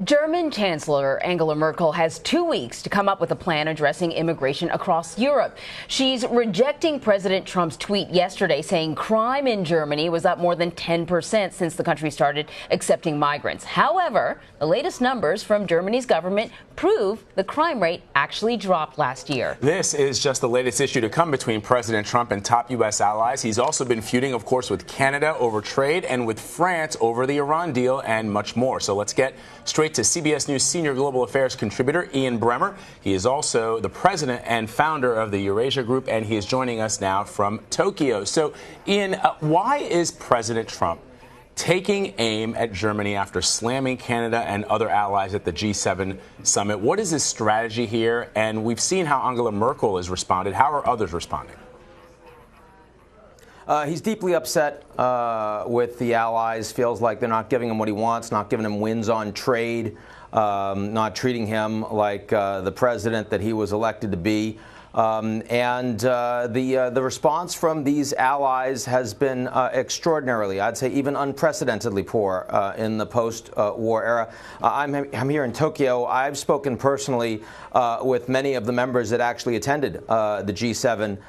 German Chancellor Angela Merkel has 2 weeks to come up with a plan addressing immigration across Europe. She's rejecting President Trump's tweet yesterday saying crime in Germany was up more than 10% since the country started accepting migrants. However, the latest numbers from Germany's government prove the crime rate actually dropped last year. This is just the latest issue to come between President Trump and top U.S. allies. He's also been feuding, of course, with Canada over trade and with France over the Iran deal and much more. So let's get straight to CBS News senior global affairs contributor Ian Bremmer. He is also the president and founder of the Eurasia Group, and he is joining us now from Tokyo. So, Ian, why is President Trump taking aim at Germany after slamming Canada and other allies at the G7 summit? What is his strategy here? And we've seen how Angela Merkel has responded. How are others responding? He's deeply upset with the allies, feels like they're not giving him what he wants, not giving him wins on trade, not treating him like the president that he was elected to be. The response from these allies has been extraordinarily, I'd say even unprecedentedly poor in the post-war era. I'm here in Tokyo. I've spoken personally with many of the members that actually attended the G7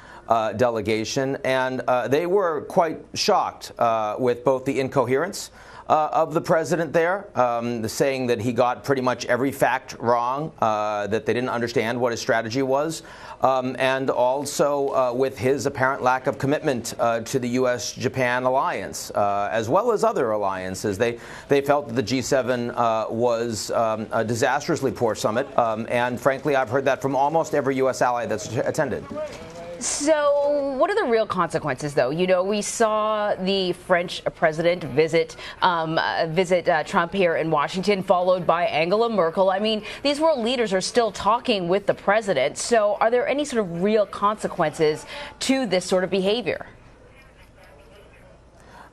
delegation, and they were quite shocked with both the incoherence of the president there, saying that he got pretty much every fact wrong, that they didn't understand what his strategy was, and also with his apparent lack of commitment to the U.S.-Japan alliance, as well as other alliances. They felt that the G7 was a disastrously poor summit, and frankly, I've heard that from almost every U.S. ally that's attended. So what are the real consequences, though? You know, we saw the French president visit Trump here in Washington, followed by Angela Merkel. I mean, these world leaders are still talking with the president. So are there any sort of real consequences to this sort of behavior?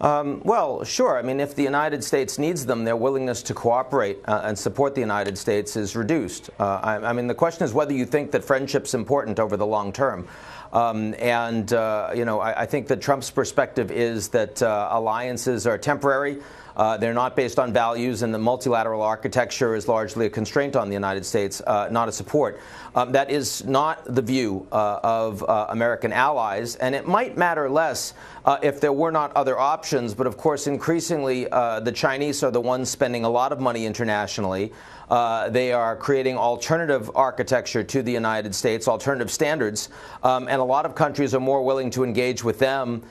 Well, sure. I mean, if the United States needs them, their willingness to cooperate and support the United States is reduced. I mean, the question is whether you think that friendship's important over the long term. I think that Trump's perspective is that alliances are temporary. They're not based on values, and the multilateral architecture is largely a constraint on the United States, not a support. That is not the view of American allies, and it might matter less if there were not other options. But of course, increasingly, the Chinese are the ones spending a lot of money internationally. They are creating alternative architecture to the United States, alternative standards, and a lot of countries are more willing to engage with them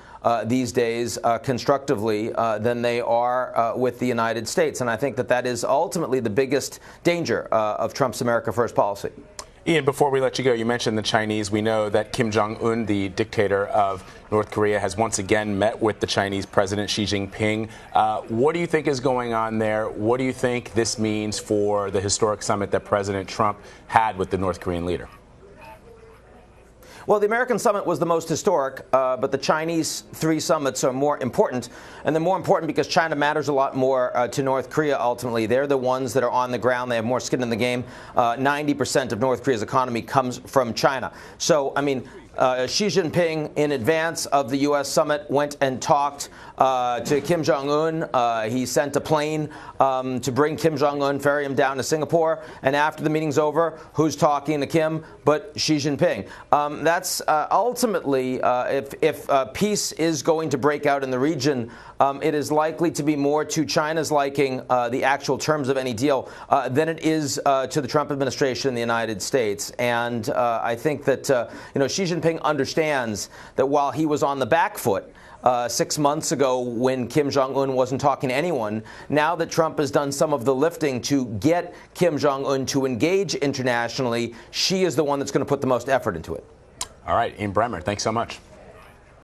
these days constructively than they are with the United States. And I think that that is ultimately the biggest danger of Trump's America First policy. Ian, before we let you go, you mentioned the Chinese. We know that Kim Jong-un, the dictator of North Korea, has once again met with the Chinese President Xi Jinping. What do you think is going on there? What do you think this means for the historic summit that President Trump had with the North Korean leader? Well, the American summit was the most historic, but the Chinese three summits are more important. And they're more important because China matters a lot more to North Korea ultimately. They're the ones that are on the ground. They have more skin in the game. 90% of North Korea's economy comes from China. So, I mean, Xi Jinping, in advance of the U.S. summit, went and talked to Kim Jong-un. He sent a plane to bring Kim Jong-un, ferry him down to Singapore. And after the meeting's over, who's talking to Kim but Xi Jinping? That's ultimately, if peace is going to break out in the region, it is likely to be more to China's liking, the actual terms of any deal, than it is to the Trump administration in the United States. And I think that Xi Jinping understands that while he was on the back foot 6 months ago when Kim Jong-un wasn't talking to anyone, now that Trump has done some of the lifting to get Kim Jong-un to engage internationally, she is the one that's going to put the most effort into it. All right, Ian Bremmer, thanks so much.